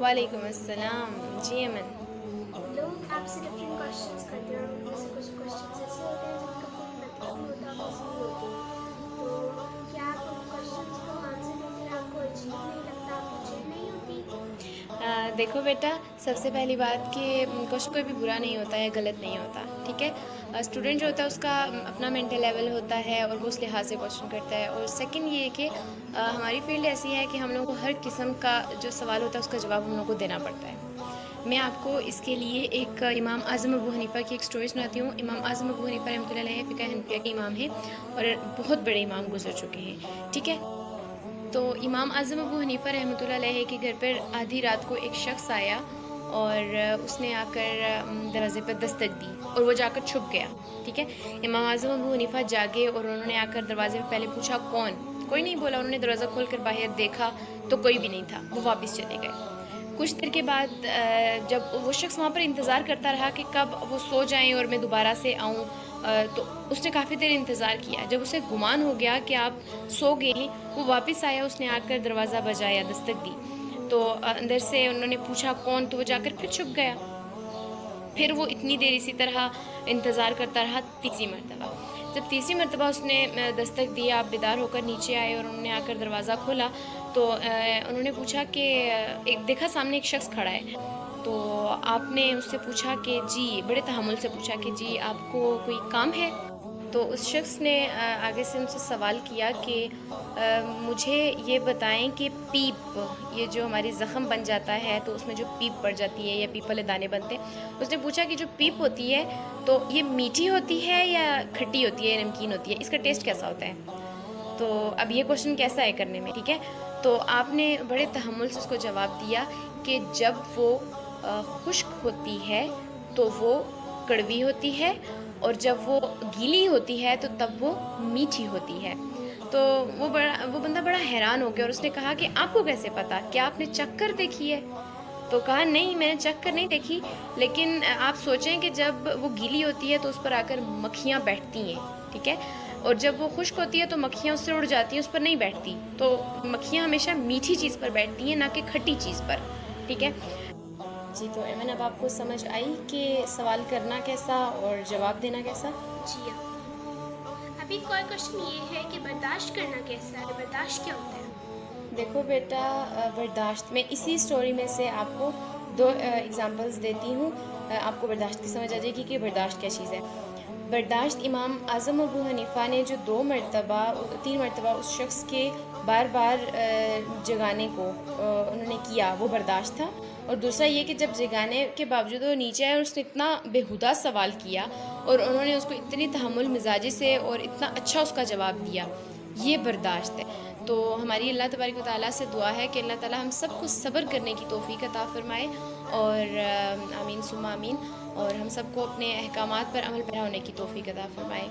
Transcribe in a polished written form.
वालेकुम अस्सलाम। जी अमन। लोग आपसे डिफरेंट क्वेश्चंस करते हैं और उनमें से कुछ क्वेश्चंस ऐसे होते हैं जिनका कोई मतलब नहीं होता, फिजूल होते हैं। तो क्या आप उन क्वेश्चंस को आंसर देकर आपको अजीब नहीं लगता, आपको चिढ़ नहीं होती? देखो बेटा, सबसे पहली बात कि क्वेश्चन कोई भी बुरा नहीं होता है, गलत नहीं होता, ठीक है। स्टूडेंट जो होता है उसका अपना मेंटल लेवल होता है और वो उस लिहाज से क्वेश्चन करता है। और सेकंड ये है कि हमारी फील्ड ऐसी है कि हम लोगों को हर किस्म का जो सवाल होता है उसका जवाब हम लोगों को देना पड़ता है। मैं आपको इसके लिए एक इमाम आज़म अबू हनीफ़ा की एक स्टोरी सुनाती हूँ। इमाम आज़म अबू हनीफ़ा रहमतुल्लाह अलैह फ़िक़ह हनफिया के इमाम हैं और बहुत बड़े इमाम गुजर चुके हैं, ठीक है। तो इमाम आज़म अबू हनीफ़ा रहमतुल्लाह अलैह के घर पर आधी रात को एक शख्स आया और उसने आकर दरवाज़े पर दस्तक दी और वो जाकर छुप गया, ठीक है। इमाम आज़म अबू हनीफ़ा जागे और उन्होंने आकर दरवाज़े पर पहले पूछा कौन। कोई नहीं बोला। उन्होंने दरवाज़ा खोल कर बाहर देखा तो कोई भी नहीं था। वो वापस चले गए। कुछ देर के बाद जब वो शख्स वहाँ पर इंतज़ार करता रहा कि कब वो सो जाएं और मैं दोबारा से आऊँ, तो उसने काफ़ी देर इंतज़ार किया। जब उसे गुमान हो गया कि आप सो गए हैं, वो वापस आया। उसने आकर दरवाज़ा बजाया, दस्तक दी। तो अंदर से उन्होंने पूछा कौन, तो वो जाकर फिर छुप गया। फिर वो इतनी देर इसी तरह इंतज़ार करता रहा तीसरी मरतबा। जब तीसरी मरतबा उसने दस्तक दी, आप बेदार होकर नीचे आए और उन्होंने आकर दरवाज़ा खोला तो उन्होंने पूछा कि एक देखा सामने एक शख्स खड़ा है। तो आपने उससे पूछा कि जी, बड़े तहम्मुल से पूछा कि जी आपको कोई काम है? तो उस शख्स ने आगे से उनसे सवाल किया कि मुझे ये बताएं कि पीप, ये जो हमारी ज़ख़म बन जाता है तो उसमें जो पीप पड़ जाती है या पीप वाले दाने बनते हैं, उसने पूछा कि जो पीप होती है तो ये मीठी होती है या खट्टी होती है, नमकीन होती है, इसका टेस्ट कैसा होता है? तो अब ये क्वेश्चन कैसा है करने में, ठीक है। तो आपने बड़े तहम्मुल से उसको जवाब दिया कि जब वो खुश्क होती है तो वो कड़वी होती है और जब वो गीली होती है तो तब वो मीठी होती है। तो वो बंदा बड़ा हैरान हो गया और उसने कहा कि आपको कैसे पता? क्या आपने चख कर देखी है? तो कहा नहीं, मैंने चख कर नहीं देखी, लेकिन आप सोचें कि जब वो गीली होती है तो उस पर आकर मक्खियाँ बैठती हैं, ठीक है। और जब वो खुश्क होती है तो मक्खियाँ उससे उड़ जाती हैं, उस पर नहीं बैठती। तो मक्खियाँ हमेशा मीठी चीज़ पर बैठती हैं, ना कि खट्टी चीज़ पर, ठीक है। जी, तो एमन अब आपको समझ आई कि सवाल करना कैसा और जवाब देना कैसा? जी हाँ। अभी कोई क्वेश्चन ये है कि बर्दाश्त करना कैसा है, बर्दाश्त क्या होता है? देखो बेटा, बर्दाश्त में इसी स्टोरी में से आपको दो एग्ज़ाम्पल्स देती हूँ। आपको बर्दाश्त की समझ आ जाएगी कि बर्दाश्त क्या चीज़ है। बर्दाश्त इमाम आज़म अबू हनीफ़ा ने जो 3 मरतबा उस शख्स के बार बार जगाने को उन्होंने किया, वो बर्दाश्त था। और दूसरा ये कि जब जगाने के बावजूद वो नीचे आया और उसने इतना बेहुदा सवाल किया और उन्होंने उसको इतनी तहम्मुल मिजाजी से और इतना अच्छा उसका जवाब दिया, ये बर्दाश्त है। तो हमारी अल्लाह तबारक व तआला से दुआ है कि अल्लाह ताला हम सबको सब्र करने की तौफ़ीक अता फ़रमाए और आमीन सुम्मा आमीन। और हम सबको अपने अहकामात पर अमल पैरा होने की तौफ़ीक अता फ़रमाए।